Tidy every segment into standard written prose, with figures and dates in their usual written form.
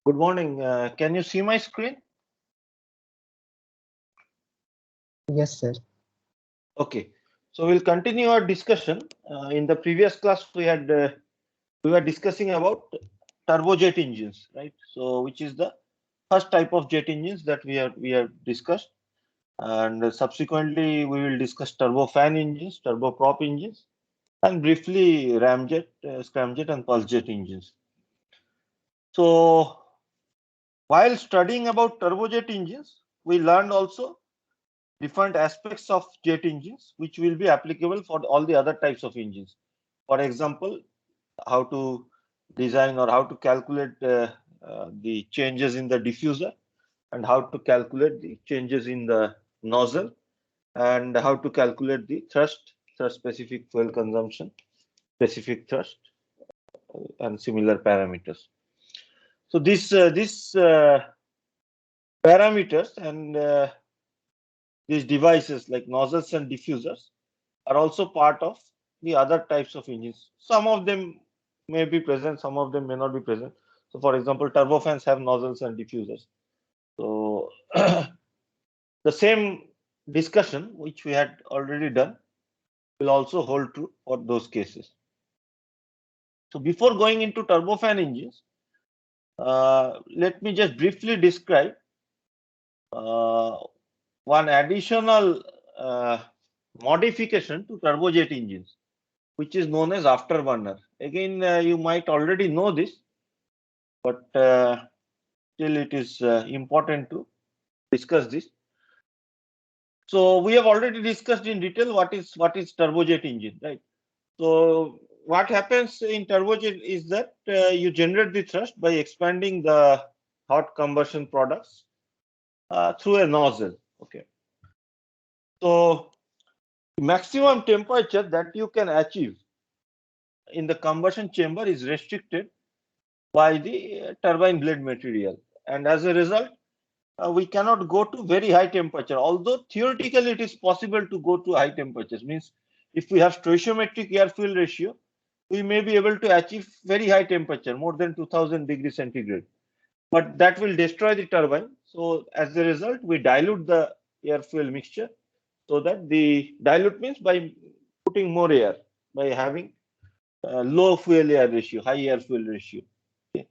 Good morning. Can you see my screen? Yes, sir. Okay. So we'll continue our discussion. In the previous class, we were discussing about turbojet engines, right? So which is the first type of jet engines that we have discussed, and subsequently we will discuss turbofan engines, turboprop engines, and briefly ramjet, scramjet, and pulsejet engines. So while studying about turbojet engines, we learned also different aspects of jet engines which will be applicable for all the other types of engines. For example, how to design or how to calculate the changes in the diffuser, and how to calculate the changes in the nozzle, and how to calculate the thrust specific fuel consumption, specific thrust, and similar parameters. So these parameters and these devices like nozzles and diffusers are also part of the other types of engines. Some of them may be present, some of them may not be present. So, for example, turbofans have nozzles and diffusers. So, the same discussion which we had already done will also hold true for those cases. So, before going into turbofan engines, let me just briefly describe uh, one additional modification to turbojet engines, which is known as afterburner. Again, you might already know this, but still it is important to discuss this. So we have already discussed in detail what is turbojet engine, right? So what happens in turbojet is that you generate the thrust by expanding the hot combustion products through a nozzle. Okay, so maximum temperature that you can achieve in the combustion chamber is restricted by the turbine blade material, and as a result we cannot go to very high temperature, although theoretically it is possible to go to high temperatures. Means if we have stoichiometric air fuel ratio, we may be able to achieve very high temperature, more than 2000 degrees centigrade, but that will destroy the turbine. So as a result we dilute the air fuel mixture, so that the dilute means by putting more air, by having low fuel air ratio, high air fuel ratio, okay,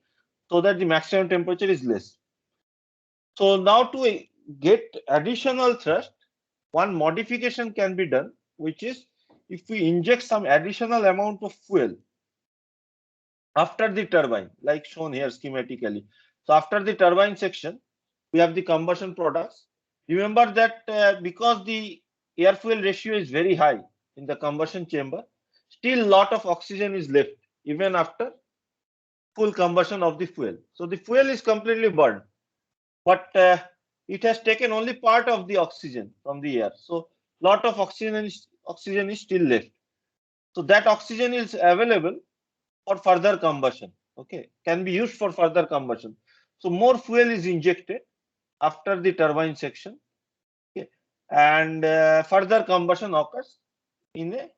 so that the maximum temperature is less. So now to get additional thrust, one modification can be done, which is if we inject some additional amount of fuel after the turbine, like shown here schematically. So after the turbine section, we have the combustion products. Remember that because the air fuel ratio is very high in the combustion chamber, still lot of oxygen is left even after full combustion of the fuel. So the fuel is completely burned, but it has taken only part of the oxygen from the air. So lot of oxygen is still left. So that oxygen is available for further combustion. Okay, can be used for further combustion. So more fuel is injected after the turbine section. Okay, and further combustion occurs in a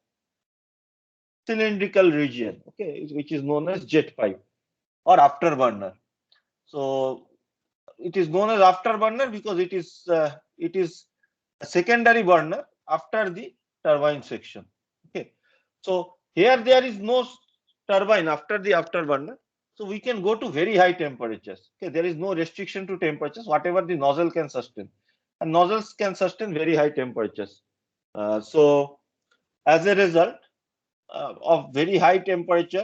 cylindrical region. Okay, which is known as jet pipe or afterburner. So it is known as afterburner because it is a secondary burner after the turbine section. Okay, so here there is no turbine after the afterburner, so we can go to very high temperatures. Okay, there is no restriction to temperatures, whatever the nozzle can sustain, and nozzles can sustain very high temperatures. So as a result of very high temperature,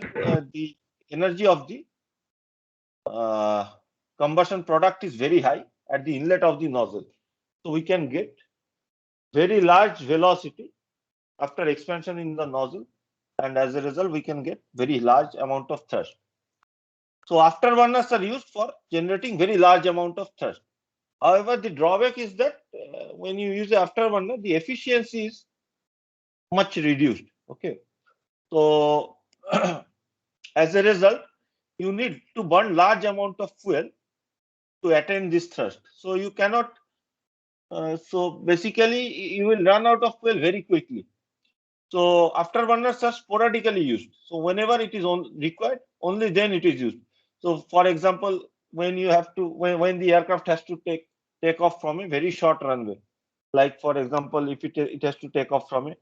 the energy of the uh, combustion product is very high at the inlet of the nozzle. So we can get very large velocity after expansion in the nozzle, and as a result we can get very large amount of thrust. So afterburners are used for generating very large amount of thrust. However, the drawback is that when you use the afterburner, the efficiency is much reduced. Okay, so as a result, you need to burn large amount of fuel to attain this thrust. So you cannot. So basically, you will run out of fuel very quickly. So afterburners are sporadically used. So whenever it is required, only then it is used. So for example, when you have to when the aircraft has to take off from a very short runway. Like for example, if it has to take off from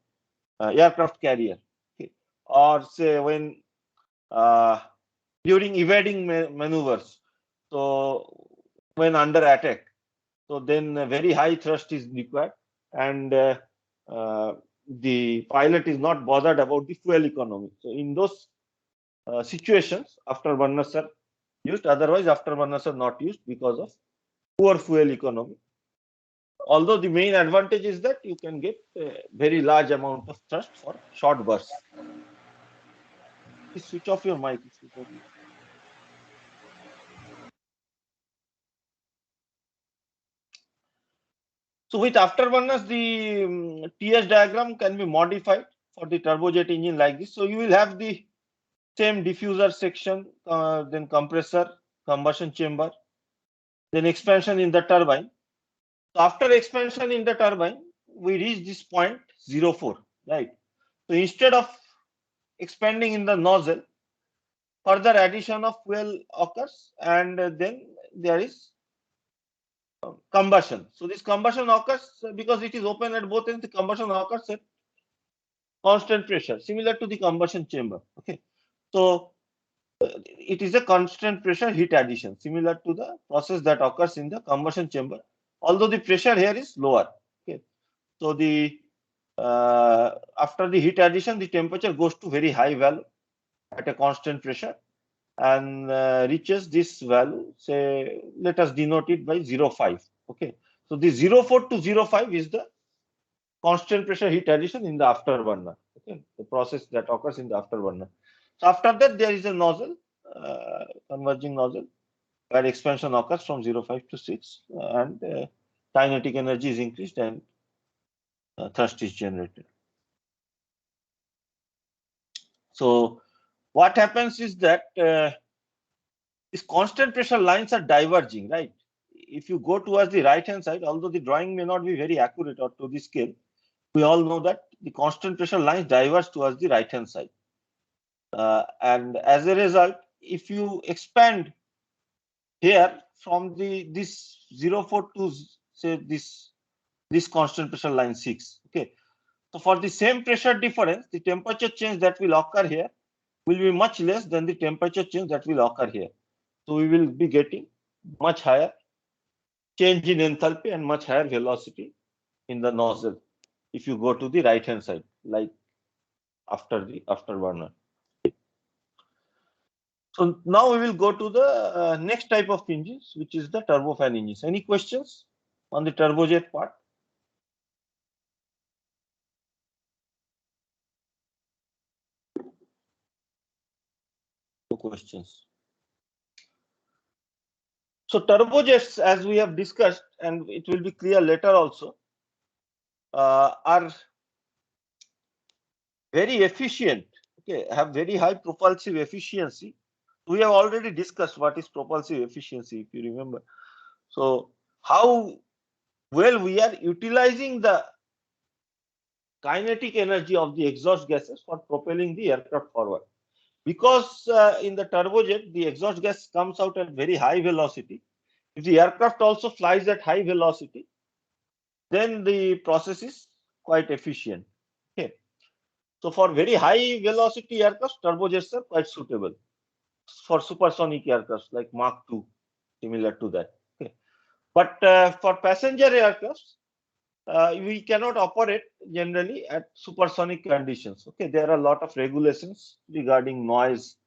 a aircraft carrier, okay, or say when during evading maneuvers. So when under attack, so then a very high thrust is required, and the pilot is not bothered about the fuel economy. So in those situations, afterburners are used. Otherwise, afterburners are not used because of poor fuel economy. Although the main advantage is that you can get a very large amount of thrust for short bursts. Please switch off your mic. So with afterburners, the TS diagram can be modified for the turbojet engine like this. So you will have the same diffuser section, then compressor, combustion chamber, then expansion in the turbine. So after expansion in the turbine, we reach this point 04, right? So instead of expanding in the nozzle, further addition of fuel occurs, and then there is combustion. So this combustion occurs because it is open at both ends. The combustion occurs at constant pressure, similar to the combustion chamber. Okay, so it is a constant pressure heat addition, similar to the process that occurs in the combustion chamber. Although the pressure here is lower. Okay, so the after the heat addition, the temperature goes to very high value at a constant pressure and reaches this value. Say, let us denote it by 0.5. Okay, so the 0.4 to 0.5 is the constant pressure heat addition in the afterburner. Okay, the process that occurs in the afterburner. So after that, there is a nozzle, converging nozzle, where expansion occurs from 0.5 to 6, and kinetic energy is increased and thrust is generated. So what happens is that these constant pressure lines are diverging, right? If you go towards the right hand side, although the drawing may not be very accurate or to the scale, we all know that the constant pressure lines diverge towards the right hand side. And as a result, if you expand here from this 0.4 to say this constant pressure line 6, okay. So for the same pressure difference, the temperature change that will occur here will be much less than the temperature change that will occur here. So we will be getting much higher change in enthalpy and much higher velocity in the nozzle if you go to the right hand side, like after the afterburner. So now we will go to the next type of engines, which is the turbofan engines. Any questions on the turbojet part? No questions. So turbojets, as we have discussed, and it will be clear later also, are very efficient. Okay, have very high propulsive efficiency. We have already discussed what is propulsive efficiency, if you remember. So how well we are utilizing the kinetic energy of the exhaust gases for propelling the aircraft forward. Because in the turbojet, the exhaust gas comes out at very high velocity. If the aircraft also flies at high velocity, then the process is quite efficient. Okay. So for very high velocity aircraft, turbojets are quite suitable. For supersonic aircraft like Mach 2, similar to that. Okay. But for passenger aircraft, we cannot operate generally at supersonic conditions. Okay, there are a lot of regulations regarding noise.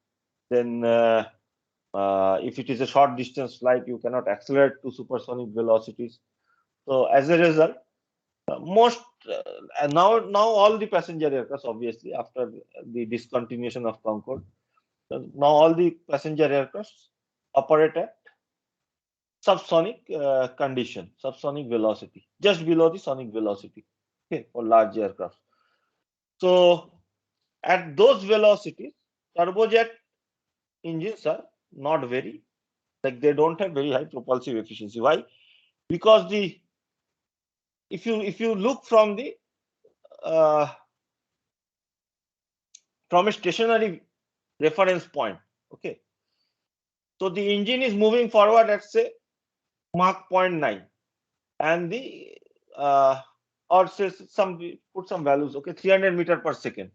Then, if it is a short distance flight, you cannot accelerate to supersonic velocities. So, as a result, most now all the passenger aircraft, obviously, after the discontinuation of Concorde, now all the passenger aircraft operate at subsonic condition, subsonic velocity, just below the sonic velocity, okay, for large aircraft. So at those velocities, turbojet engines are not very, like they don't have very high propulsive efficiency. Why? Because the if you look from the from a stationary reference point, okay, So the engine is moving forward at say Mach 0.9, and the or say put some values, okay, 300 meter per second,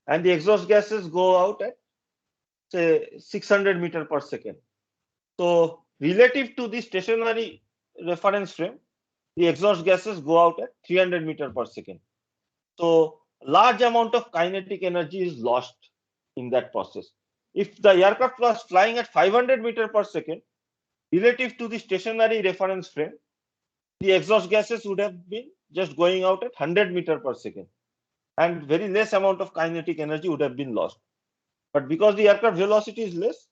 and the exhaust gases go out at say 600 meter per second. So relative to the stationary reference frame, the exhaust gases go out at 300 meter per second. So large amount of kinetic energy is lost in that process. If the aircraft was flying at 500 meter per second, relative to the stationary reference frame, the exhaust gases would have been just going out at 100 meter per second, and very less amount of kinetic energy would have been lost. But because the aircraft velocity is less,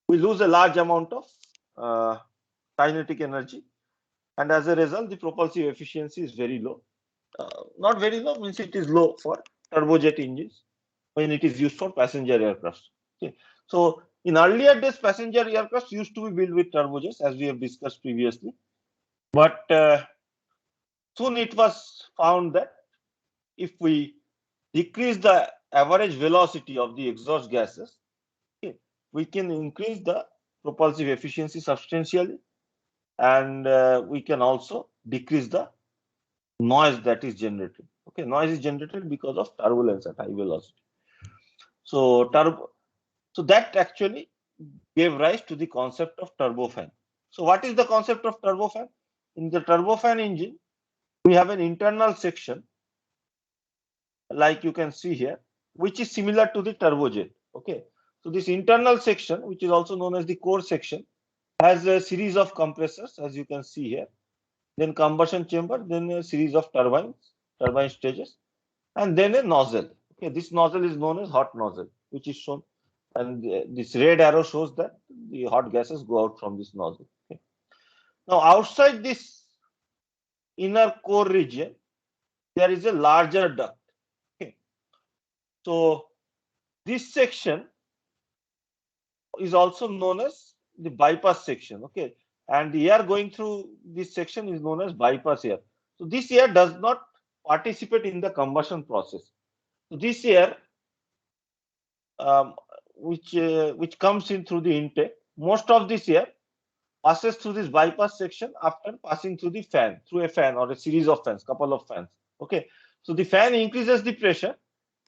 we lose a large amount of kinetic energy, and as a result, the propulsive efficiency is very low. Not very low means it is low for turbojet engines when it is used for passenger aircraft. Okay. So in earlier days, passenger aircraft used to be built with turbojets, as we have discussed previously. But soon it was found that if we decrease the average velocity of the exhaust gases, okay, we can increase the propulsive efficiency substantially, and we can also decrease the noise that is generated. Okay, noise is generated because of turbulence at high velocity. So so that actually gave rise to the concept of turbofan. So what is the concept of turbofan? In the turbofan engine, we have an internal section, like you can see here, which is similar to the turbojet. Okay, so this internal section, which is also known as the core section, has a series of compressors, as you can see here, then combustion chamber, then a series of turbine stages, and then a nozzle. Okay, this nozzle is known as hot nozzle, which is shown, and this red arrow shows that the hot gases go out from this nozzle. Okay. Now, outside this inner core region, there is a larger duct. Okay. So this section is also known as the bypass section. Okay, and the air going through this section is known as bypass air. So this air does not participate in the combustion process. So this air, which comes in through the intake, most of this air passes through this bypass section after passing through the fan, through a fan or a series of fans, couple of fans. Okay, so the fan increases the pressure,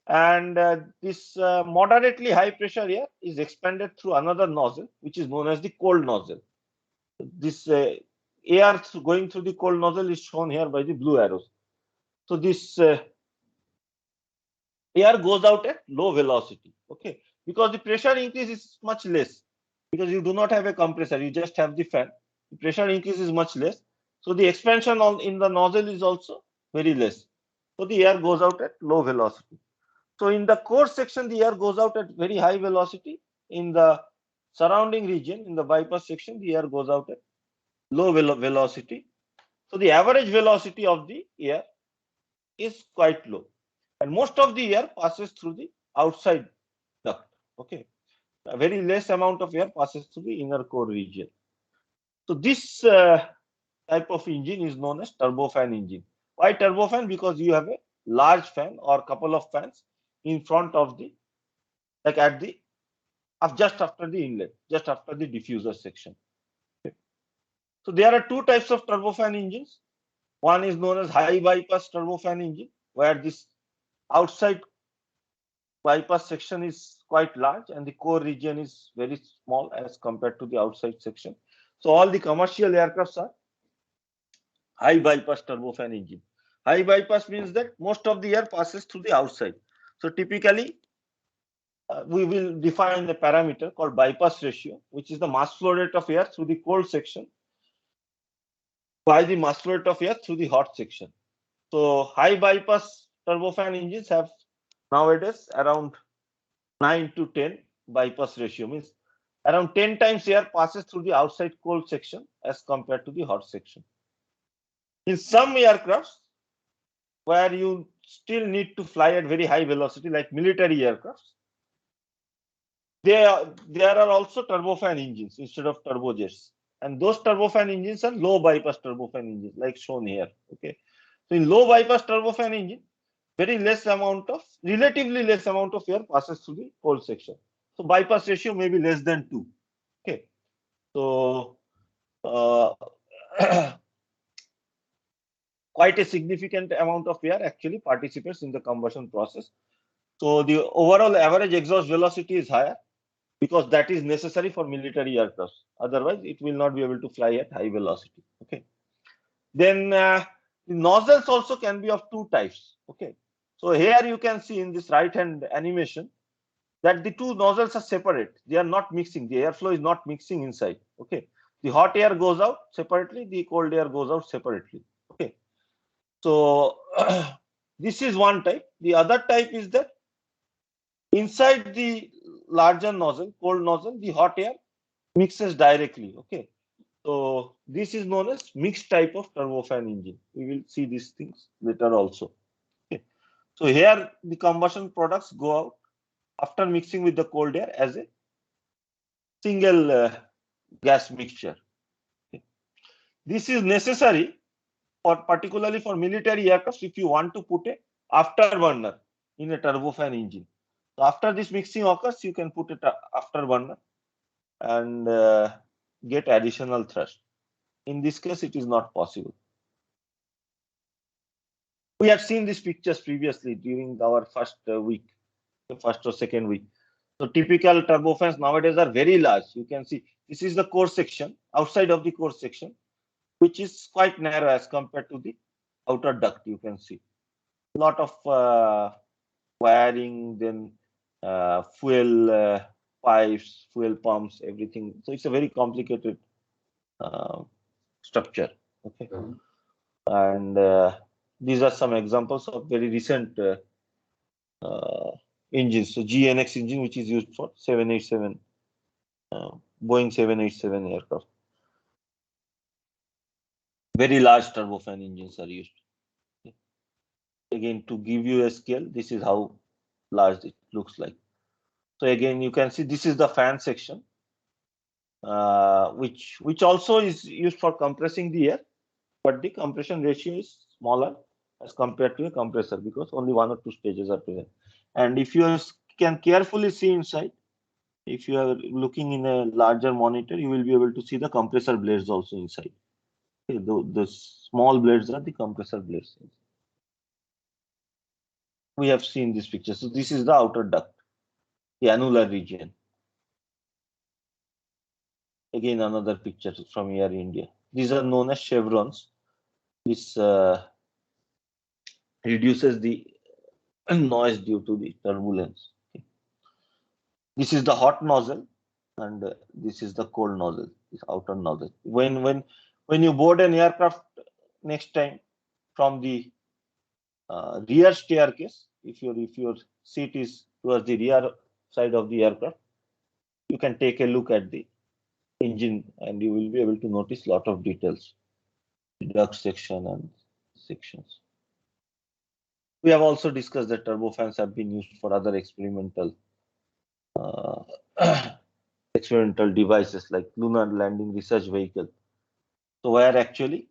and this moderately high pressure air is expanded through another nozzle, which is known as the cold nozzle. This air going through the cold nozzle is shown here by the blue arrows. So this air goes out at low velocity. Okay, because the pressure increase is much less, because you do not have a compressor, you just have the fan. The pressure increase is much less, so the expansion in the nozzle is also very less. So the air goes out at low velocity. So in the core section, the air goes out at very high velocity. In the surrounding region, in the bypass section, the air goes out at low velocity. So the average velocity of the air is quite low, and most of the air passes through the outside duct. Okay, a very less amount of air passes through the inner core region. So this type of engine is known as turbofan engine. Why turbofan? Because you have a large fan or couple of fans in front of the, like at the just after the inlet, just after the diffuser section. Okay. So there are two types of turbofan engines. One is known as high bypass turbofan engine, where this outside bypass section is quite large and the core region is very small as compared to the outside section. So all the commercial aircrafts are high bypass turbofan engine. High bypass means that most of the air passes through the outside. So typically, we will define a parameter called bypass ratio, which is the mass flow rate of air through the cold section by the mass flow rate of air through the hot section. So high bypass turbofan engines have nowadays around 9 to 10 bypass ratio, means around 10 times air passes through the outside cold section as compared to the hot section. In some aircrafts where you still need to fly at very high velocity, like military aircrafts, there are also turbofan engines instead of turbojets, and those turbofan engines are low bypass turbofan engines, like shown here. Okay, so in low bypass turbofan engine, relatively less amount of air passes through the cold section. So bypass ratio may be less than 2. Okay, So quite a significant amount of air actually participates in the combustion process. So the overall average exhaust velocity is higher because that is necessary for military aircraft. Otherwise, it will not be able to fly at high velocity. Okay. Then the nozzles also can be of two types. Okay. So here you can see in this right hand animation that the two nozzles are separate. They are not mixing. The airflow is not mixing inside. Okay. The hot air goes out separately. The cold air goes out separately. Okay. So this is one type. The other type is that inside the larger nozzle, cold nozzle, the hot air mixes directly. Okay. So this is known as mixed type of turbofan engine. We will see these things later also. Okay. So here the combustion products go out after mixing with the cold air as a single gas mixture. Okay. This is necessary for particularly for military aircraft if you want to put a afterburner in a turbofan engine. So after this mixing occurs, you can put it afterburner and get additional thrust. In this case, it is not possible. We have seen these pictures previously during our first week, the first or second week. So typical turbofans nowadays are very large. You can see this is the core section, outside of the core section, which is quite narrow as compared to the outer duct. You can see a lot of wiring, then fuel pipes, fuel pumps, everything. So it's a very complicated structure. Okay, and these are some examples of very recent engines. So GNX engine, which is used for 787, Boeing 787 aircraft. Very large turbofan engines are used. Okay. Again, to give you a scale, this is how large it looks like. So again, you can see this is the fan section, which also is used for compressing the air, but the compression ratio is smaller as compared to a compressor because only one or two stages are present. And if you can carefully see inside, if you are looking in a larger monitor, you will be able to see the compressor blades also inside. Okay, the small blades are the compressor blades. We have seen this picture. So this is the outer duct, the annular region. Again, another picture from Air India. These are known as chevrons. This reduces the noise due to the turbulence. Okay. This is the hot nozzle, and this is the cold nozzle, this outer nozzle. When you board an aircraft next time from the rear staircase, if your seat is towards the rear side of the aircraft, you can take a look at the engine, and you will be able to notice a lot of details, duct section and sections. We have also discussed that turbofans have been used for other experimental devices like lunar landing research vehicle. So where actually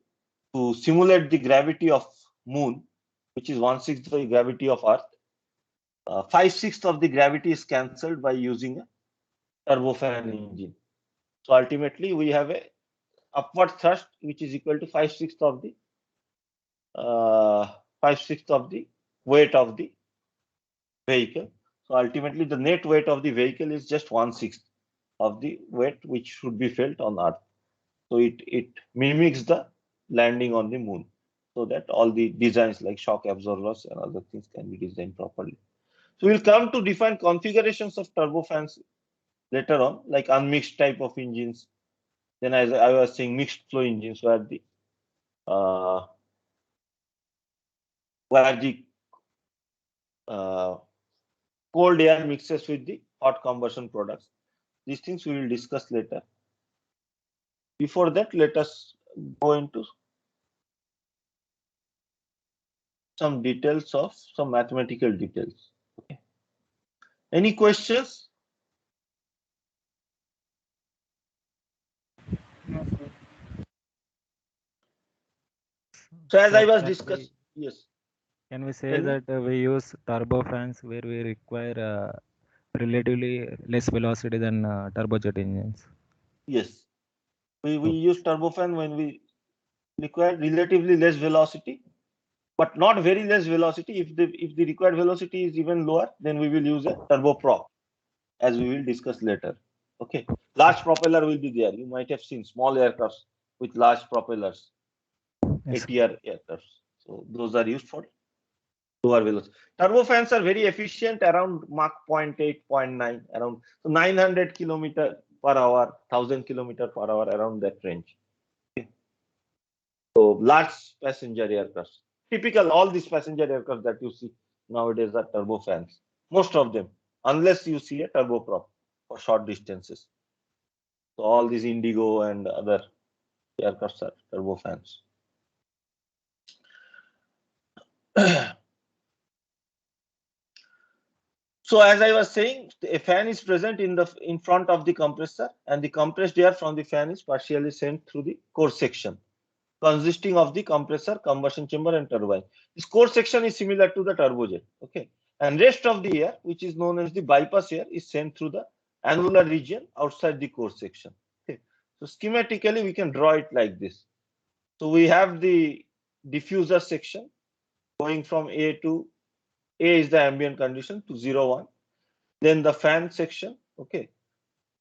to simulate the gravity of moon, which is 1/6 the gravity of Earth, 5/6 of the gravity is cancelled by using a turbofan engine. So ultimately we have a upward thrust which is equal to 5/6 of the 5/6 of the weight of the vehicle. So ultimately the net weight of the vehicle is just 1/6 of the weight which should be felt on Earth. So it mimics the landing on the moon, so that all the designs like shock absorbers and other things can be designed properly. So we'll come to define configurations of turbofans later on, like unmixed type of engines. Then as I was saying, mixed flow engines where the cold air mixes with the hot combustion products. These things we will discuss later. Before that, let us go into some details of some mathematical details. Okay. Any questions? No, sir. So as I Sir, was discussing, yes. can we say Tell me. that we use turbofans where we require relatively less velocity than turbojet engines? Yes. We use turbofan when we require relatively less velocity, but not very less velocity. If the required velocity is even lower, then we will use a turboprop, as we will discuss later. Okay, large propeller will be there. You might have seen small aircrafts with large propellers, Yes. ATR aircrafts. So those are used for lower velocity. Turbofans are very efficient around Mach 0.8, 0.9, around 900 km per hour, 1000 km per hour, around that range. Okay. So large passenger aircrafts. Typical, all these passenger aircraft that you see nowadays are turbofans. Most of them, unless you see a turboprop for short distances. So all these Indigo and other aircrafts are turbofans. So as I was saying, a fan is present in front of the compressor, and the compressed air from the fan is partially sent through the core section, consisting of the compressor, combustion chamber, and turbine. This core section is similar to the turbojet. Okay, and rest of the air, which is known as the bypass air, is sent through the annular region outside the core section. Okay, so schematically we can draw it like this. So we have the diffuser section going from A to A is the ambient condition to 0, 1. Then the fan section. Okay,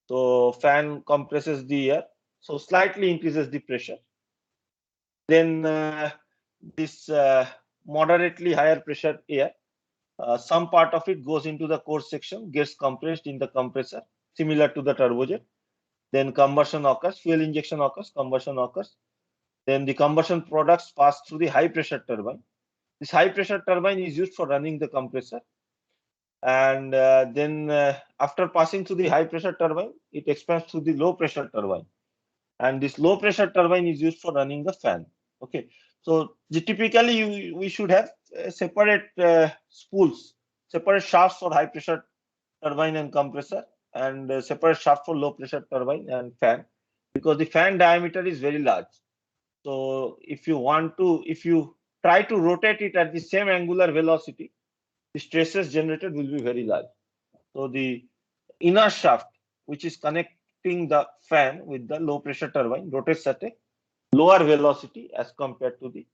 so fan compresses the air, so slightly increases the pressure. Then this moderately higher pressure air, some part of it goes into the core section, gets compressed in the compressor, similar to the turbojet. Then combustion occurs, fuel injection occurs, combustion occurs. Then the combustion products pass through the high pressure turbine. This high pressure turbine is used for running the compressor. And then after passing through the high pressure turbine, it expands to the low pressure turbine. And this low pressure turbine is used for running the fan. Okay, so typically we should have separate spools, separate shafts for high pressure turbine and compressor, and separate shaft for low pressure turbine and fan, because the fan diameter is very large. So if you try to rotate it at the same angular velocity, the stresses generated will be very large. So the inner shaft, which is connecting the fan with the low pressure turbine, rotates at a lower velocity as compared to the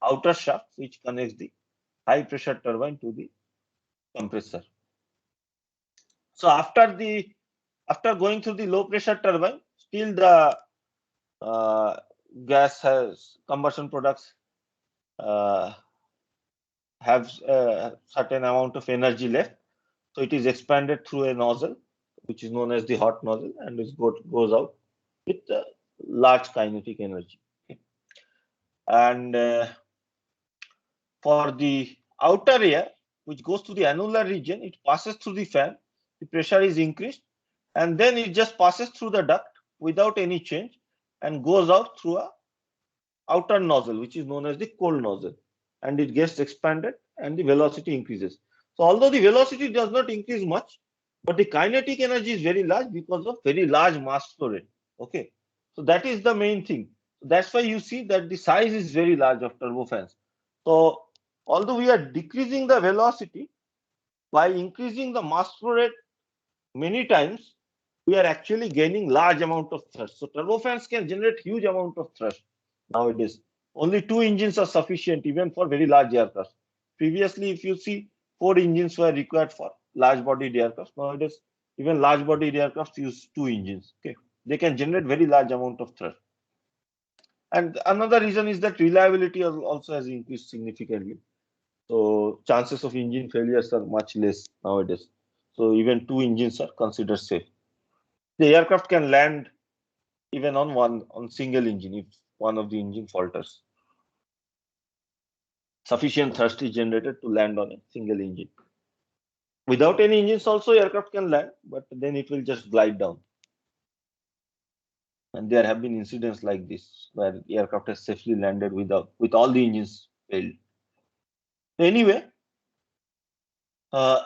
outer shaft, which connects the high pressure turbine to the compressor. So after going through the low pressure turbine, still the gas has combustion products have a certain amount of energy left. So it is expanded through a nozzle, which is known as the hot nozzle, and it goes out with large kinetic energy. Okay. And for the outer air, which goes to the annular region, it passes through the fan, the pressure is increased, and then it just passes through the duct without any change and goes out through a outer nozzle, which is known as the cold nozzle, and it gets expanded and the velocity increases. So although the velocity does not increase much, but the kinetic energy is very large because of very large mass flow rate. Okay, so that is the main thing. That's why you see that the size is very large of turbofans. So although we are decreasing the velocity, by increasing the mass flow rate many times, we are actually gaining large amount of thrust. So turbofans can generate huge amount of thrust nowadays. Only 2 engines are sufficient even for very large aircraft. Previously, if you see, 4 engines were required for large bodied aircraft. Nowadays, even large bodied aircraft use 2 engines. Okay, they can generate very large amount of thrust. And another reason is that reliability also has increased significantly. So chances of engine failures are much less nowadays. So even 2 engines are considered safe. The aircraft can land even on single engine if one of the engine falters. Sufficient thrust is generated to land on a single engine. Without any engines also, aircraft can land, but then it will just glide down. And there have been incidents like this where the aircraft has safely landed with all the engines failed. Anyway, so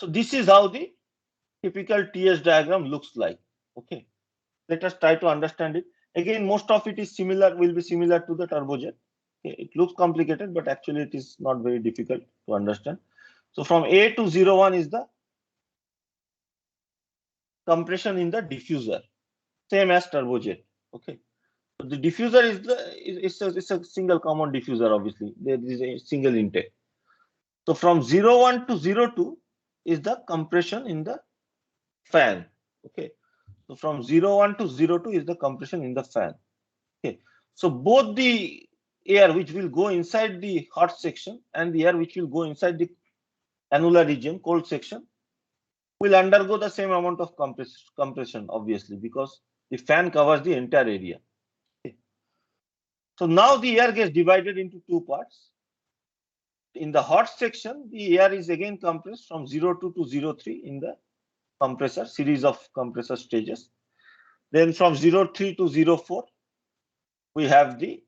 this is how the typical TS diagram looks like. Okay, let us try to understand it. Again, most of it is will be similar to the turbojet. Okay, it looks complicated, but actually it is not very difficult to understand. So from A to 0, 1 is the compression in the diffuser, same as turbojet. Okay. So the diffuser is it's a single common diffuser, obviously. There is a single intake. So from 01 to 02 is the compression in the fan. Okay. So from 01 to 02 is the compression in the fan. Okay. So both the air which will go inside the hot section and the air which will go inside the annular region, cold section, will undergo the same amount of compression, obviously, because the fan covers the entire area. Okay. So now the air gets divided into two parts. In the hot section, the air is again compressed from 02 to 03 in the compressor, series of compressor stages. Then from 03 to 04, we have the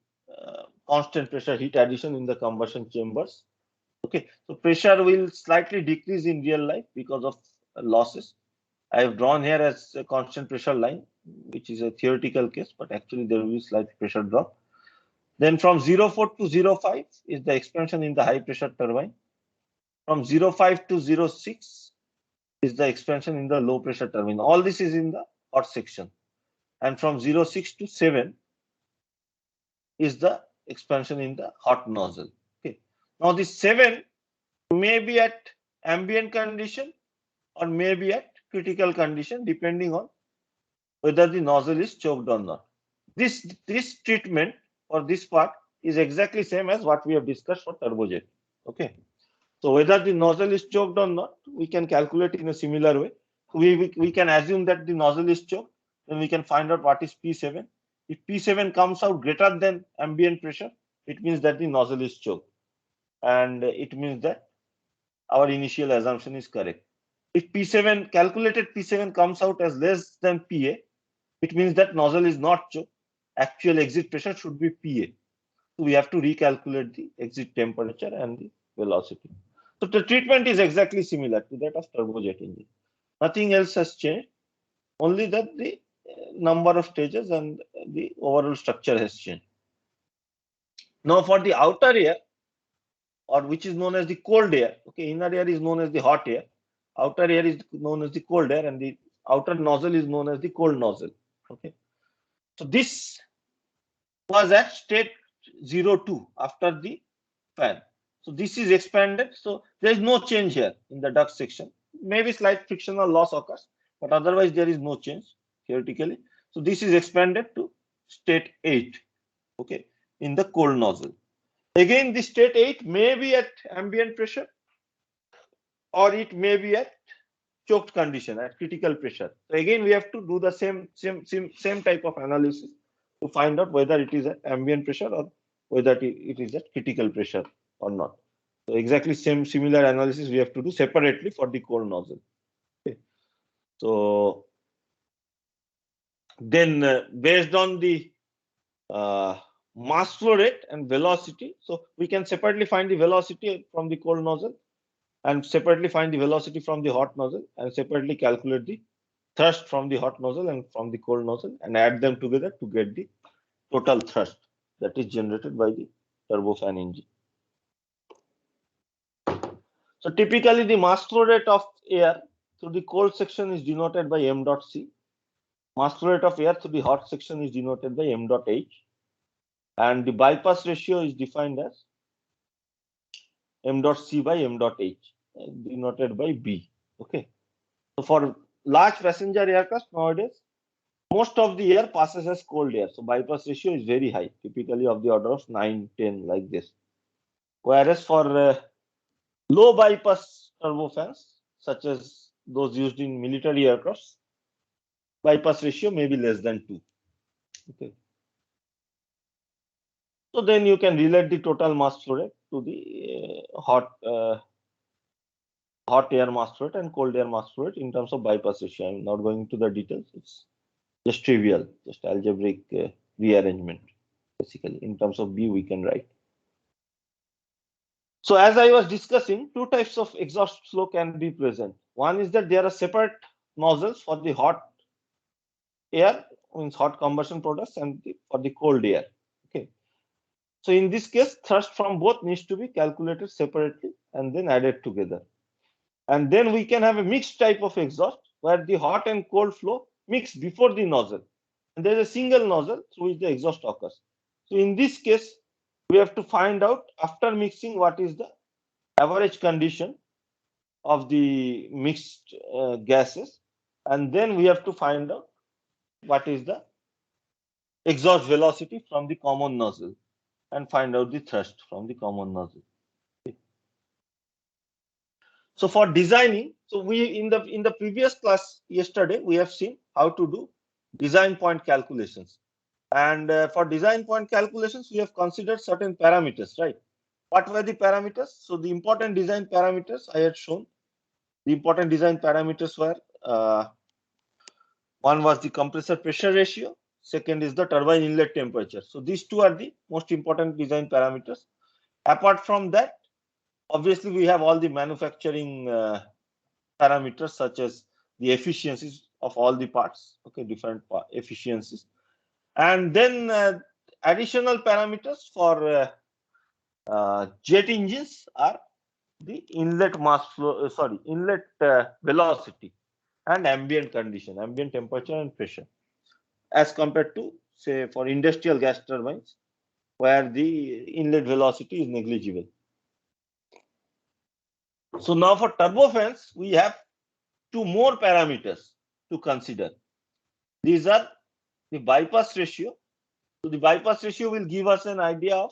constant pressure heat addition in the combustion chambers. Okay, so pressure will slightly decrease in real life because of losses. I have drawn here as a constant pressure line, which is a theoretical case, but actually there will be slight pressure drop. Then from 04 to 05 is the expansion in the high pressure turbine. From 05 to 06 is the expansion in the low pressure turbine. All this is in the hot section. And from 06 to 7 is the expansion in the hot nozzle. Okay. Now this 7 may be at ambient condition or may be at critical condition, depending on whether the nozzle is choked or not. This treatment for this part is exactly same as what we have discussed for turbojet. Okay. So whether the nozzle is choked or not, we can calculate in a similar way. We can assume that the nozzle is choked, then we can find out what is P7. If P7 comes out greater than ambient pressure, it means that the nozzle is choked. And it means that our initial assumption is correct. If P7, calculated P7 comes out as less than PA, it means that nozzle is not choked. Actual exit pressure should be PA. So we have to recalculate the exit temperature and the velocity. So the treatment is exactly similar to that of turbojet engine. Nothing else has changed, only that the number of stages and the overall structure has changed. Now for the outer air, or which is known as the cold air, okay, inner air is known as the hot air, outer air is known as the cold air, and the outer nozzle is known as the cold nozzle. Okay, so this was at state 02 after the fan. So this is expanded. So there is no change here in the duct section. Maybe slight frictional loss occurs, but otherwise there is no change theoretically. So this is expanded to state 8. Okay, in the cold nozzle. Again, the state 8 may be at ambient pressure, or it may be at choked condition at critical pressure. So again, we have to do the same type of analysis to find out whether it is at ambient pressure or whether it is at critical pressure or not. So exactly similar analysis we have to do separately for the cold nozzle. Okay. So then based on the mass flow rate and velocity, so we can separately find the velocity from the cold nozzle and separately find the velocity from the hot nozzle and separately calculate the thrust from the hot nozzle and from the cold nozzle and add them together to get the total thrust that is generated by the turbofan engine. So typically the mass flow rate of air through the cold section is denoted by m dot c. Mass flow rate of air through the hot section is denoted by m dot h. And the bypass ratio is defined as m dot c by m dot h, denoted by b. Okay. So for large passenger aircraft nowadays, most of the air passes as cold air. So bypass ratio is very high, typically of the order of 9, 10 like this. Whereas for low bypass turbofans, such as those used in military aircrafts, bypass ratio may be less than 2. Okay. So then you can relate the total mass flow rate to the hot air mass flow rate and cold air mass flow rate in terms of bypass ratio. I'm not going into the details. It's just trivial, just algebraic rearrangement. Basically, in terms of B, we can write. So as I was discussing, two types of exhaust flow can be present. One is that there are separate nozzles for the hot air, means hot combustion products, and for the cold air. Okay. So in this case, thrust from both needs to be calculated separately and then added together. And then we can have a mixed type of exhaust where the hot and cold flow mix before the nozzle. And there is a single nozzle through which the exhaust occurs. So in this case, we have to find out after mixing what is the average condition of the mixed gases, and then we have to find out what is the exhaust velocity from the common nozzle and find out the thrust from the common nozzle. So for designing, so we in the previous class yesterday we have seen how to do design point calculations, and for design point calculations we have considered certain parameters, right? What were the parameters? So the important design parameters I had shown. The important design parameters were one was the compressor pressure ratio, second is the turbine inlet temperature. So these two are the most important design parameters. Apart from that, obviously we have all the manufacturing parameters such as the efficiencies of all the parts, okay, different efficiencies, and then additional parameters for jet engines are the inlet mass flow, inlet velocity and ambient condition, ambient temperature and pressure, as compared to say for industrial gas turbines where the inlet velocity is negligible. So now for turbofans we have two more parameters to consider. These are the bypass ratio. So the bypass ratio will give us an idea of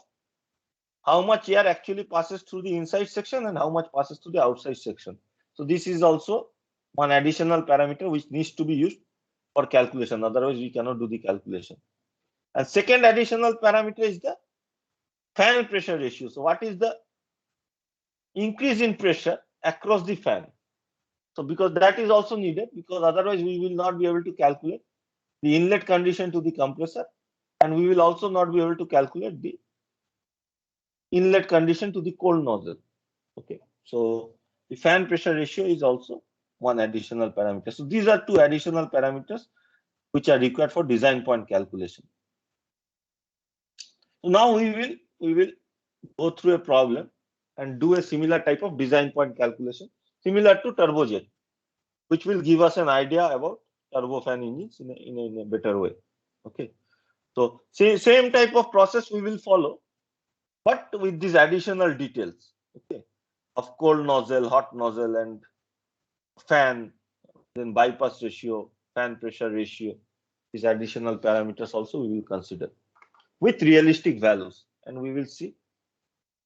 how much air actually passes through the inside section and how much passes through the outside section. So this is also one additional parameter which needs to be used for calculation. Otherwise, we cannot do the calculation. And second additional parameter is the fan pressure ratio. So what is the increase in pressure across the fan? So because that is also needed, because otherwise we will not be able to calculate the inlet condition to the compressor, and we will also not be able to calculate the inlet condition to the cold nozzle. Okay, so the fan pressure ratio is also one additional parameter. So these are two additional parameters which are required for design point calculation. So now we will go through a problem and do a similar type of design point calculation similar to turbojet, which will give us an idea about turbofan engines in a better way. Okay, so same type of process we will follow, but with these additional details, okay, of cold nozzle, hot nozzle, and fan, then bypass ratio, fan pressure ratio. These additional parameters also we will consider with realistic values, and we will see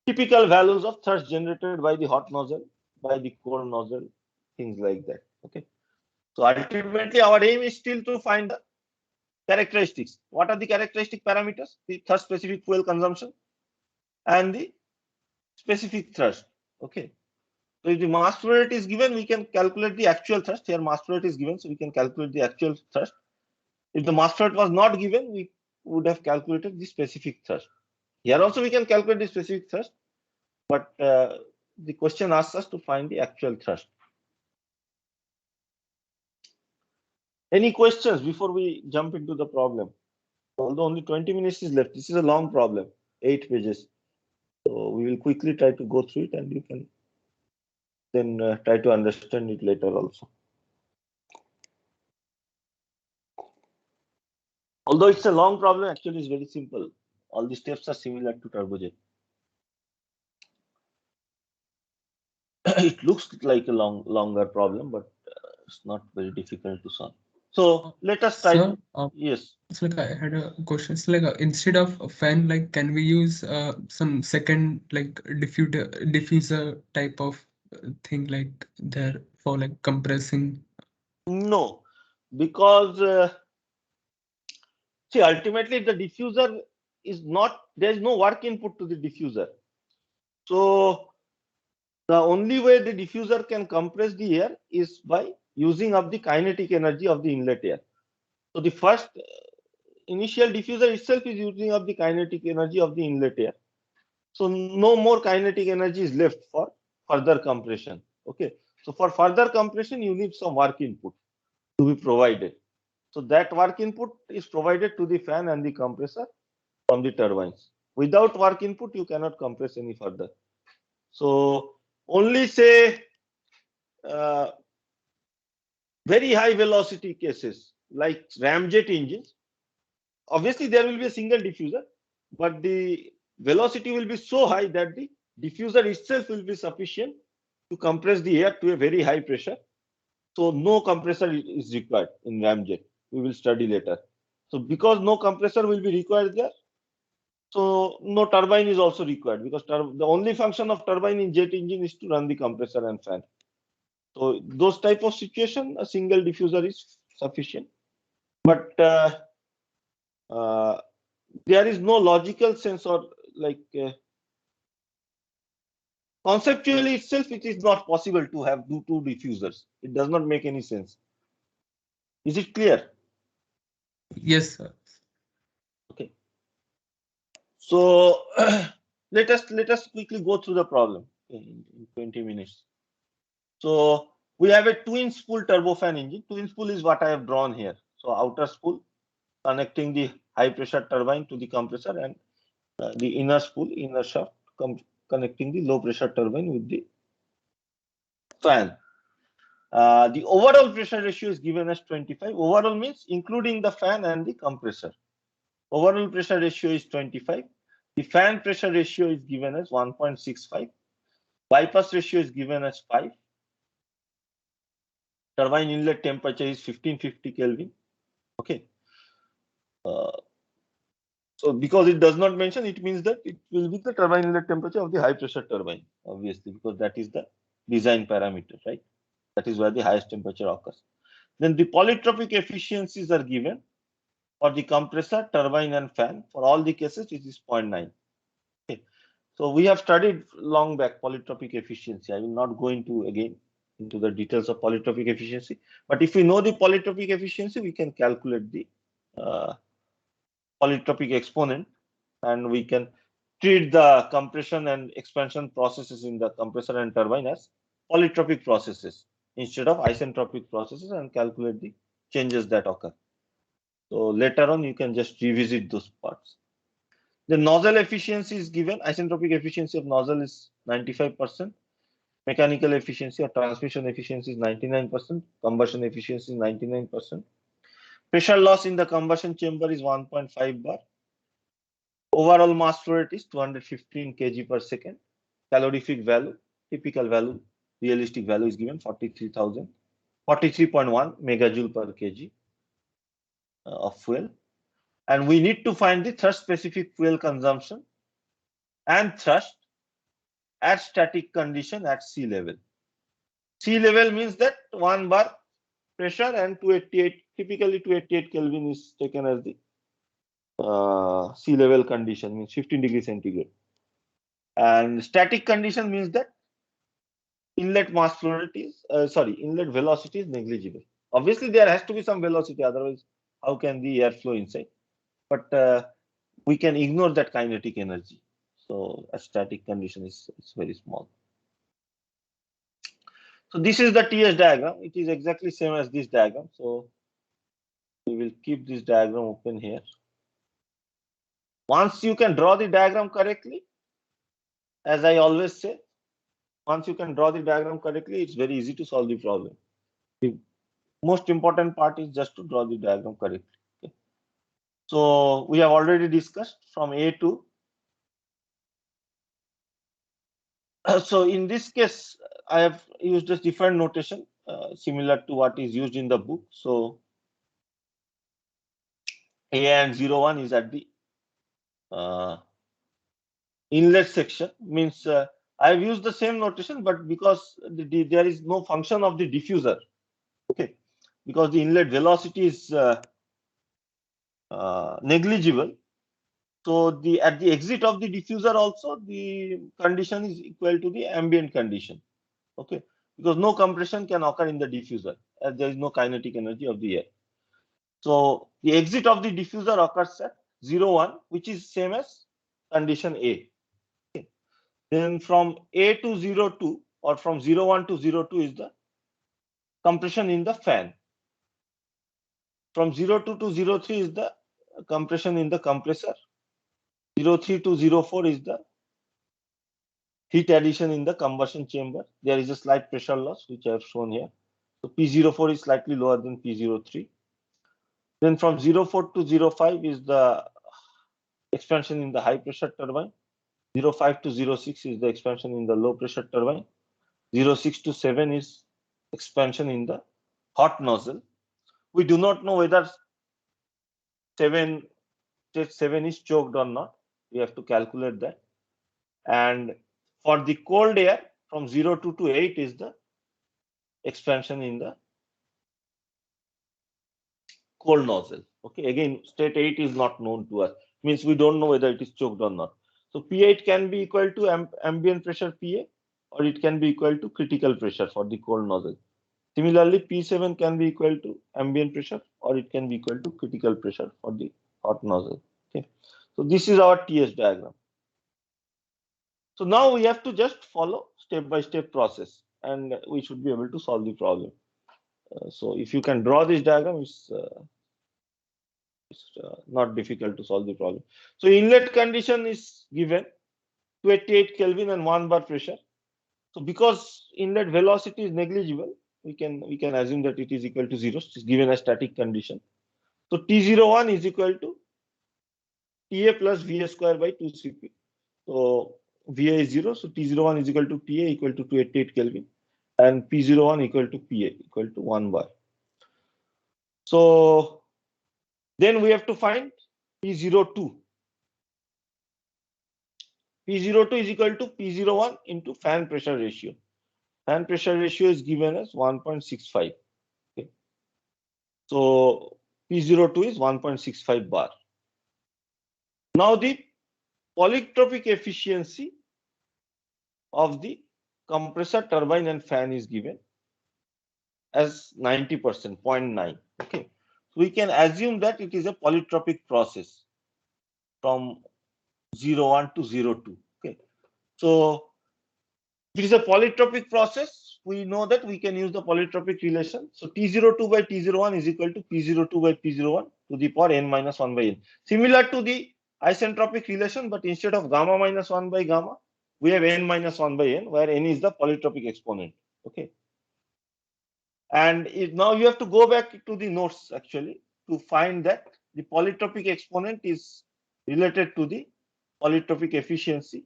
typical values of thrust generated by the hot nozzle, by the cold nozzle, things like that. Okay, so ultimately our aim is still to find the characteristics. What are the characteristic parameters? The thrust specific fuel consumption and the specific thrust. Okay, so if the mass flow rate is given, we can calculate the actual thrust. Here mass flow rate is given, so we can calculate the actual thrust. If the mass flow rate was not given, we would have calculated the specific thrust. Here also we can calculate the specific thrust, but the question asks us to find the actual thrust. Any questions before we jump into the problem? Although only 20 minutes is left, this is a long problem, 8 pages. So we will quickly try to go through it, and you can then try to understand it later also. Although it's a long problem, actually it's very simple. All the steps are similar to turbojet. It looks like a longer problem, but it's not very difficult to solve. So let us try. Sir, Yes. it's like I had a question. It's like instead of a fan, like can we use some second like diffuser type of thing like there for like compressing? No, because see, ultimately the diffuser is not, there is no work input to the diffuser. So the only way the diffuser can compress the air is by using up the kinetic energy of the inlet air. So the first initial diffuser itself is using up the kinetic energy of the inlet air. So no more kinetic energy is left for further compression. Okay. So for further compression, you need some work input to be provided. So that work input is provided to the fan and the compressor from the turbines. Without work input, you cannot compress any further. So only say very high velocity cases like ramjet engines, obviously there will be a single diffuser, but the velocity will be so high that the diffuser itself will be sufficient to compress the air to a very high pressure. So no compressor is required in ramjet. We will study later. So because no compressor will be required there, so no turbine is also required, because the only function of turbine in jet engine is to run the compressor and fan. So those type of situation, a single diffuser is sufficient. But there is no logical sense, or like conceptually itself, it is not possible to have two diffusers. It does not make any sense. Is it clear? Yes, sir. Okay. So let us quickly go through the problem in 20 minutes. So we have a twin spool turbofan engine. Twin spool is what I have drawn here. So outer spool connecting the high pressure turbine to the compressor, and the inner spool, inner shaft connecting the low pressure turbine with the fan. The overall pressure ratio is given as 25. Overall means including the fan and the compressor. Overall pressure ratio is 25. The fan pressure ratio is given as 1.65. Bypass ratio is given as 5. Turbine inlet temperature is 1550 Kelvin. Okay. So because it does not mention, it means that it will be the turbine inlet temperature of the high pressure turbine, obviously, because that is the design parameter, right? That is where the highest temperature occurs. Then the polytropic efficiencies are given for the compressor, turbine, and fan. For all the cases, it is 0.9. Okay. So we have studied long back polytropic efficiency. I will not go into the details of polytropic efficiency. But if we know the polytropic efficiency, we can calculate the polytropic exponent, and we can treat the compression and expansion processes in the compressor and turbine as polytropic processes instead of isentropic processes, and calculate the changes that occur. So later on, you can just revisit those parts. The nozzle efficiency is given. Isentropic efficiency of nozzle is 95%. Mechanical efficiency or transmission efficiency is 99%. Combustion efficiency is 99%. Pressure loss in the combustion chamber is 1.5 bar. Overall mass flow rate is 215 kg per second. Calorific value, typical value, realistic value is given 43,000, 43.1 megajoule per kg of fuel. And we need to find the thrust specific fuel consumption and thrust at static condition at sea level. Sea level means that 1 bar pressure and 288, typically 288 Kelvin is taken as the sea level condition, means 15 degrees centigrade. And static condition means that inlet mass flow rate is, inlet velocity is negligible. Obviously, there has to be some velocity, otherwise, how can the air flow inside? But we can ignore that kinetic energy. So a static condition is very small. So this is the TS diagram. It is exactly same as this diagram. So we will keep this diagram open here. Once you can draw the diagram correctly, as I always say, once you can draw the diagram correctly, it's very easy to solve the problem. The most important part is just to draw the diagram correctly. Okay. So we have already discussed from A to. So in this case, I have used a different notation similar to what is used in the book. So A and 01 is at the inlet section, means I have used the same notation, but because there is no function of the diffuser, okay, because the inlet velocity is negligible. So at the exit of the diffuser also, the condition is equal to the ambient condition, okay, because no compression can occur in the diffuser as there is no kinetic energy of the air. So the exit of the diffuser occurs at 01, which is same as condition A. Okay. Then from A to 02 or from 01 to 02 is the compression in the fan. From 02 to 03 is the compression in the compressor. 03 to 04 is the heat addition in the combustion chamber. There is a slight pressure loss, which I have shown here. So P04 is slightly lower than P03. Then from 04 to 05 is the expansion in the high pressure turbine. 05 to 06 is the expansion in the low pressure turbine. 06 to 7 is expansion in the hot nozzle. We do not know whether state 7 is choked or not. We have to calculate that. And for the cold air, from 02 to 8 is the expansion in the cold nozzle. Okay, again, state 8 is not known to us. Means we don't know whether it is choked or not. So P8 can be equal to ambient pressure PA, or it can be equal to critical pressure for the cold nozzle. Similarly, P7 can be equal to ambient pressure, or it can be equal to critical pressure for the hot nozzle. Okay, so this is our TS diagram. So now we have to just follow step-by-step process, and we should be able to solve the problem. So if you can draw this diagram, it's not difficult to solve the problem. So inlet condition is given 288 Kelvin and 1 bar pressure. So because inlet velocity is negligible, we can assume that it is equal to 0. It is given as static condition. So T01 is equal to TA plus VA square by 2CP. So VA is 0. So T01 is equal to TA equal to 288 Kelvin, and P01 equal to PA equal to 1 bar. So then we have to find P02. P02 is equal to P01 into fan pressure ratio. Fan pressure ratio is given as 1.65. Okay. So P02 is 1.65 bar. Now the polytropic efficiency of the compressor, turbine and fan is given as 90%, 0.9. Okay. So we can assume that it is a polytropic process from 01 to 02. Okay. So if it is a polytropic process, we know that we can use the polytropic relation. So T02 by T01 is equal to P02 by P01 to the power n minus 1 by n. Similar to the isentropic relation, but instead of gamma minus 1 by gamma, we have n minus 1 by n, where n is the polytropic exponent. Okay. And now you have to go back to the notes actually to find that the polytropic exponent is related to the polytropic efficiency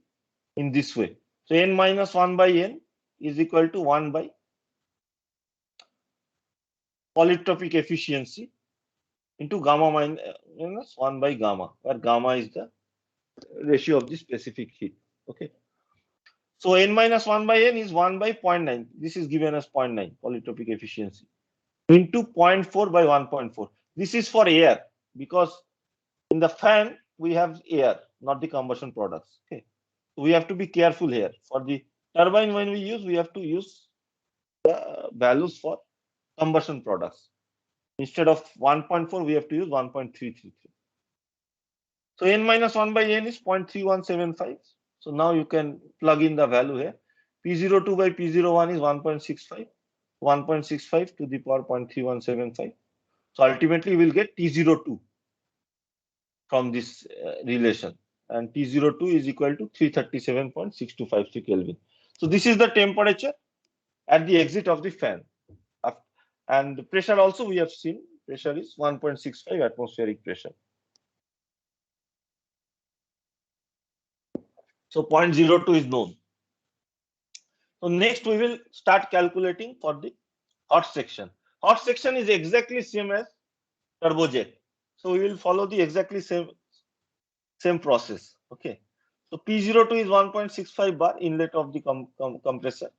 in this way. So n minus 1 by n is equal to 1 by polytropic efficiency into gamma minus 1 by gamma, where gamma is the ratio of the specific heat. Okay. So n minus 1 by n is 1 by 0.9. This is given as 0.9 polytropic efficiency into 0.4 by 1.4. This is for air, because in the fan we have air, not the combustion products. Okay. So we have to be careful here. For the turbine, when we have to use the values for combustion products. Instead of 1.4, we have to use 1.333. So n minus 1 by n is 0.3175. So now you can plug in the value here. P02 by P01 is 1.65. 1.65 to the power 0.3175. So ultimately we'll get T02 from this relation, and T02 is equal to 337.6253 Kelvin. So this is the temperature at the exit of the fan. And the pressure also we have seen, pressure is 1.65 atmospheric pressure. So 0.02 is known. So next we will start calculating for the hot section. Hot section is exactly same as turbojet. So we will follow the exactly same process. Okay. So P02 is 1.65 bar inlet of the compressor.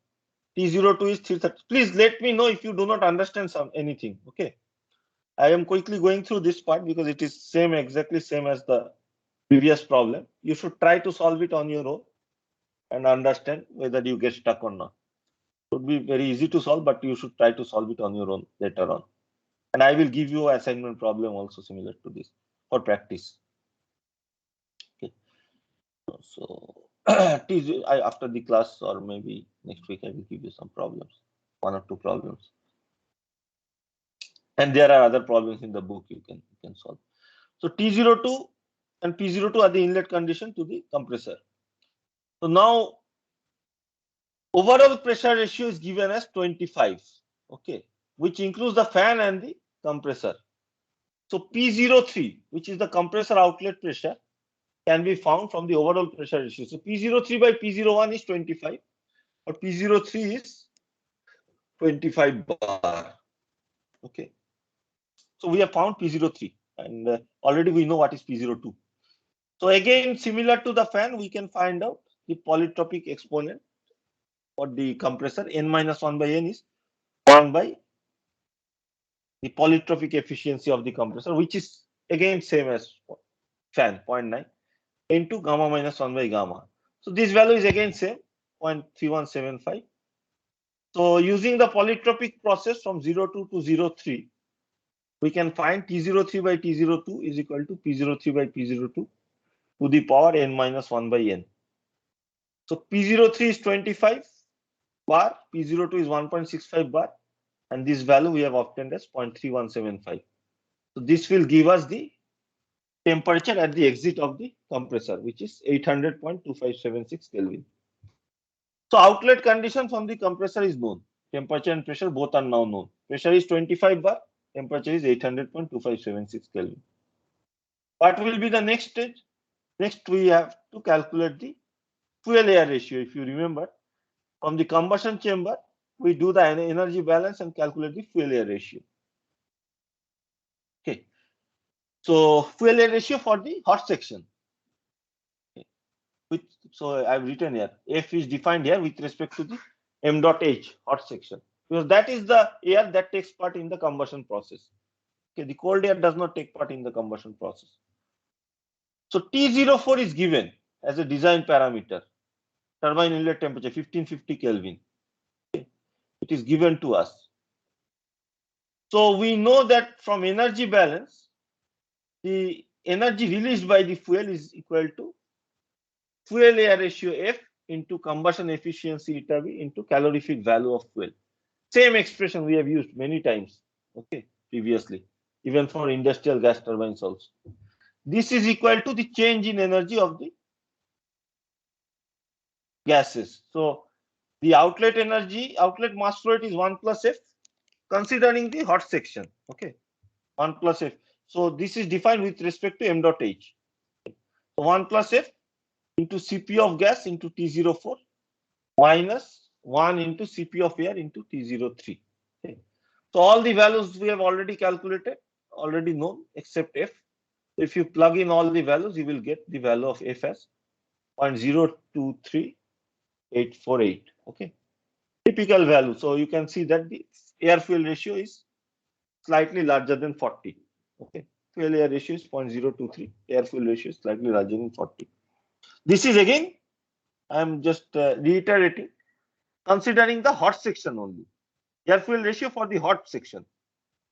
T02 is 330. Please let me know if you do not understand anything. Okay. I am quickly going through this part because it is exactly same as the previous problem. You should try to solve it on your own and understand whether you get stuck or not. It would be very easy to solve, but you should try to solve it on your own later on. And I will give you an assignment problem also similar to this for practice. Okay. So after the class or maybe next week, I will give you some problems, 1 or 2 problems. And there are other problems in the book you can solve. So T02 and P02 are the inlet condition to the compressor. So now overall pressure ratio is given as 25. Okay. which includes the fan and the compressor. So P03, which is the compressor outlet pressure, can be found from the overall pressure ratio. So P03 by P01 is 25, or P03 is 25 bar. Okay. So we have found P03, and already we know what is P02. So again, similar to the fan, we can find out the polytropic exponent for the compressor. N minus 1 by N is 1 by the polytropic efficiency of the compressor, which is again same as fan, 0.9, into gamma minus 1 by gamma. So this value is again same, 0.3175. So using the polytropic process from 02 to 03, we can find T03 by T02 is equal to P03 by P02 to the power N minus 1 by N. So P03 is 25 bar, P02 is 1.65 bar, and this value we have obtained as 0.3175. So this will give us the temperature at the exit of the compressor, which is 800.2576 Kelvin. So outlet condition from the compressor is known. Temperature and pressure both are now known. Pressure is 25 bar, temperature is 800.2576 Kelvin. What will be the next stage? Next, we have to calculate the fuel air ratio. If you remember, from the combustion chamber, we do the energy balance and calculate the fuel air ratio. Okay. So fuel air ratio for the hot section. Okay. So I've written here, F is defined here with respect to the m dot h, hot section, because that is the air that takes part in the combustion process. Okay, the cold air does not take part in the combustion process. So T04 is given as a design parameter. Turbine inlet temperature 1550 Kelvin. Okay. It is given to us. So we know that from energy balance, the energy released by the fuel is equal to fuel air ratio F into combustion efficiency eta V into calorific value of fuel. Same expression we have used many times, okay, previously, even for industrial gas turbines also. This is equal to the change in energy of the gases. So the outlet energy, outlet mass flow rate is 1 plus F, considering the hot section, okay, 1 plus F. So this is defined with respect to m dot h. So 1 plus F into Cp of gas into T04 minus 1 into Cp of air into T03. Okay. So all the values we have already calculated, already known, except F. If you plug in all the values, you will get the value of F as 0.023848. Okay, typical value. So you can see that the air fuel ratio is slightly larger than 40. Okay, fuel air ratio is 0.023. Air fuel ratio is slightly larger than 40. This is again, I am just reiterating, considering the hot section only. Air fuel ratio for the hot section.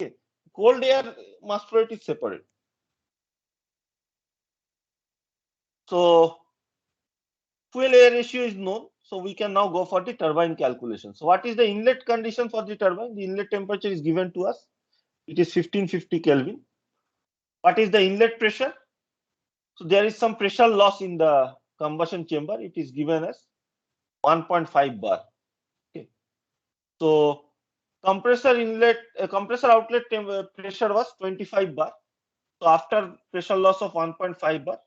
Okay, cold air mass flow rate is separate. So fuel air ratio is known. So we can now go for the turbine calculation. So what is the inlet condition for the turbine? The inlet temperature is given to us. It is 1550 Kelvin. What is the inlet pressure? So there is some pressure loss in the combustion chamber. It is given as 1.5 bar. Okay. So compressor inlet, compressor outlet pressure was 25 bar. So after pressure loss of 1.5 bar,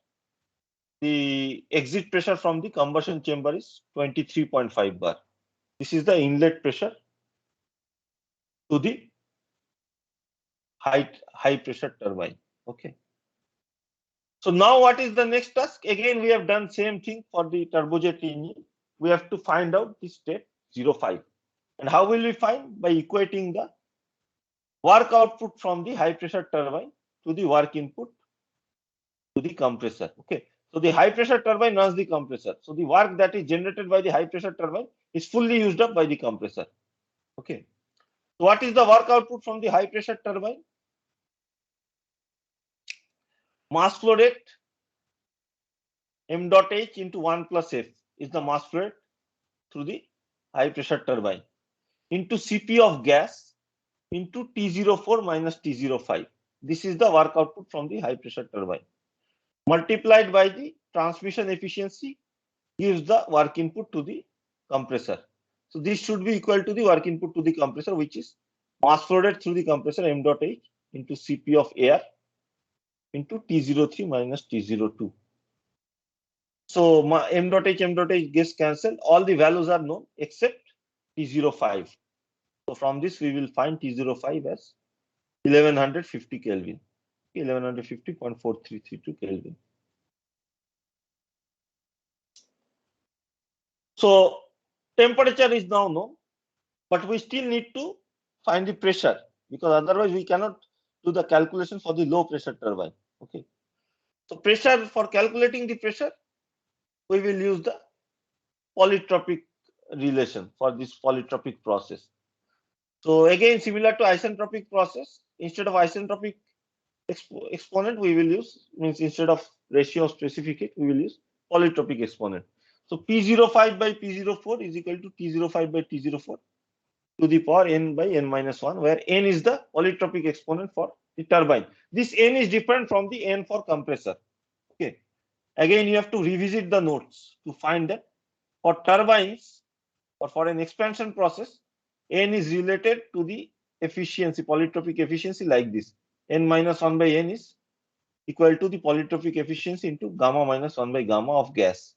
the exit pressure from the combustion chamber is 23.5 bar. This is the inlet pressure to the high pressure turbine. Okay. So now what is the next task? Again, we have done same thing for the turbojet engine. We have to find out the state 05. And how will we find? By equating the work output from the high pressure turbine to the work input to the compressor. Okay. So the high pressure turbine runs the compressor. So the work that is generated by the high pressure turbine is fully used up by the compressor. Okay. So what is the work output from the high pressure turbine? Mass flow rate m dot h into 1 plus F is the mass flow rate through the high pressure turbine into Cp of gas into T04 minus T05. This is the work output from the high pressure turbine, multiplied by the transmission efficiency gives the work input to the compressor. So this should be equal to the work input to the compressor, which is mass flow rate through the compressor m dot h into Cp of air into T03 minus T02. So m dot h gets cancelled. All the values are known except T05. So from this we will find T05 as 1150 Kelvin. 1150.4332 Kelvin. So temperature is now known, but we still need to find the pressure, because otherwise we cannot do the calculation for the low pressure turbine. Okay. So pressure, for calculating the pressure, we will use the polytropic relation for this polytropic process. So again, similar to isentropic process, instead of isentropic exponent, we will use, means instead of ratio of specific heat, we will use polytropic exponent. So P05 by P04 is equal to T05 by T04 to the power n by n minus 1, where n is the polytropic exponent for the turbine. This n is different from the n for compressor. Okay. Again, you have to revisit the notes to find that for turbines or for an expansion process, n is related to the efficiency, polytropic efficiency, like this. N minus 1 by n is equal to the polytropic efficiency into gamma minus 1 by gamma of gas.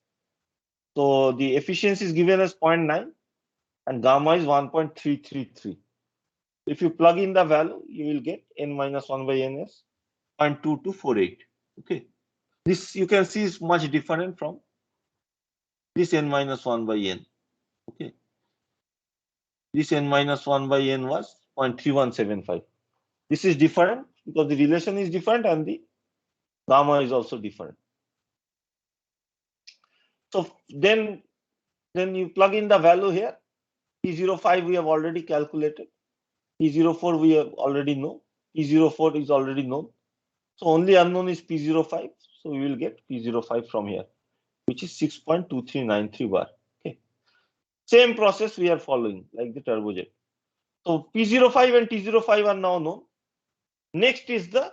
So the efficiency is given as 0.9 and gamma is 1.333. If you plug in the value, you will get n minus 1 by n as 0.2248. Okay. This you can see is much different from this n minus 1 by n. Okay. This n minus 1 by n was 0.3175. This is different because the relation is different and the gamma is also different. So then you plug in the value here. T05 we have already calculated. T04 we have already know. T04 is already known. So only unknown is P05. So we will get P05 from here, which is 6.2393 bar. Okay. Same process we are following like the turbojet. So P05 and T05 are now known. Next is the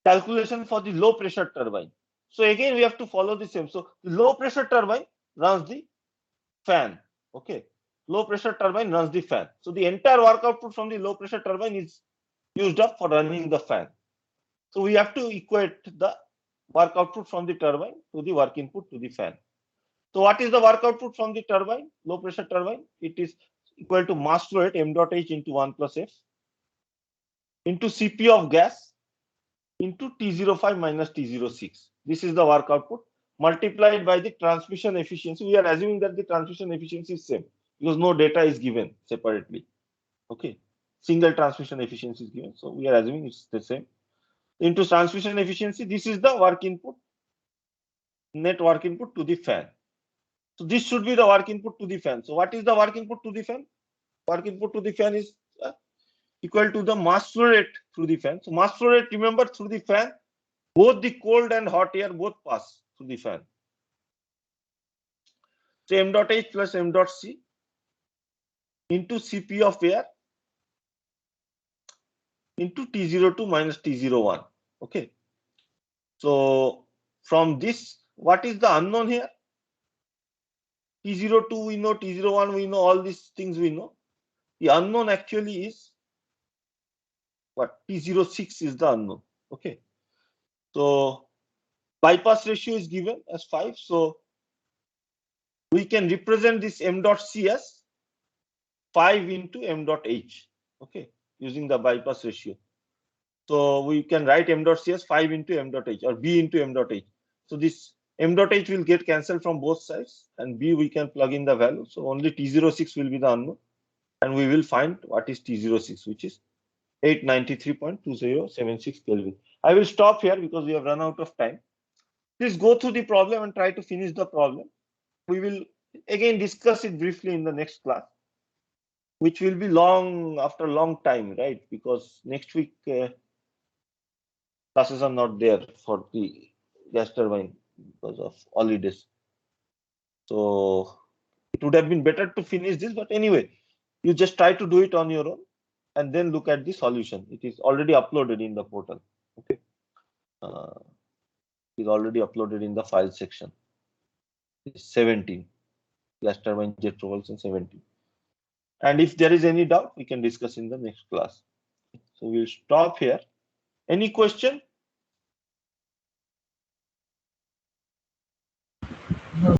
calculation for the low pressure turbine. So again, we have to follow the same. So the low pressure turbine runs the fan. Okay. Low pressure turbine runs the fan. So the entire work output from the low pressure turbine is used up for running the fan. So we have to equate the work output from the turbine to the work input to the fan. So what is the work output from the turbine, low pressure turbine? It is equal to mass flow rate m dot h into 1 plus f into Cp of gas into T05 minus T06. This is the work output multiplied by the transmission efficiency. We are assuming that the transmission efficiency is same because no data is given separately. Okay, single transmission efficiency is given, so we are assuming it's the same. Into transmission efficiency, this is the work input, net work input to the fan. So this should be the work input to the fan. So what is the work input to the fan? Work input to the fan is equal to the mass flow rate through the fan. So mass flow rate, remember, through the fan, both the cold and hot air both pass through the fan. So m dot h plus m dot c into Cp of air into T02 minus T01. Okay. So from this, what is the unknown here? T02 we know, T01 we know, all these things we know. The unknown actually is what? T06 is the unknown. Okay. So bypass ratio is given as 5. So we can represent this m dot c as 5 into m dot h. Okay, using the bypass ratio. So we can write m dot c as 5 into m dot h or b into m dot h. So this m dot h will get cancelled from both sides, and b we can plug in the value. So only T06 will be the unknown, and we will find what is T06, which is 893.2076 Kelvin. I will stop here because we have run out of time. Please go through the problem and try to finish the problem. We will again discuss it briefly in the next class, which will be long after long time, right? Because next week classes are not there for the gas turbine because of holidays. So it would have been better to finish this, but anyway, you just try to do it on your own and then look at the solution. It is already uploaded in the portal. Okay. It is already uploaded in the file section. It's 17. Gas turbine jet propulsion 17. And if there is any doubt, we can discuss in the next class. So we'll stop here. Any question?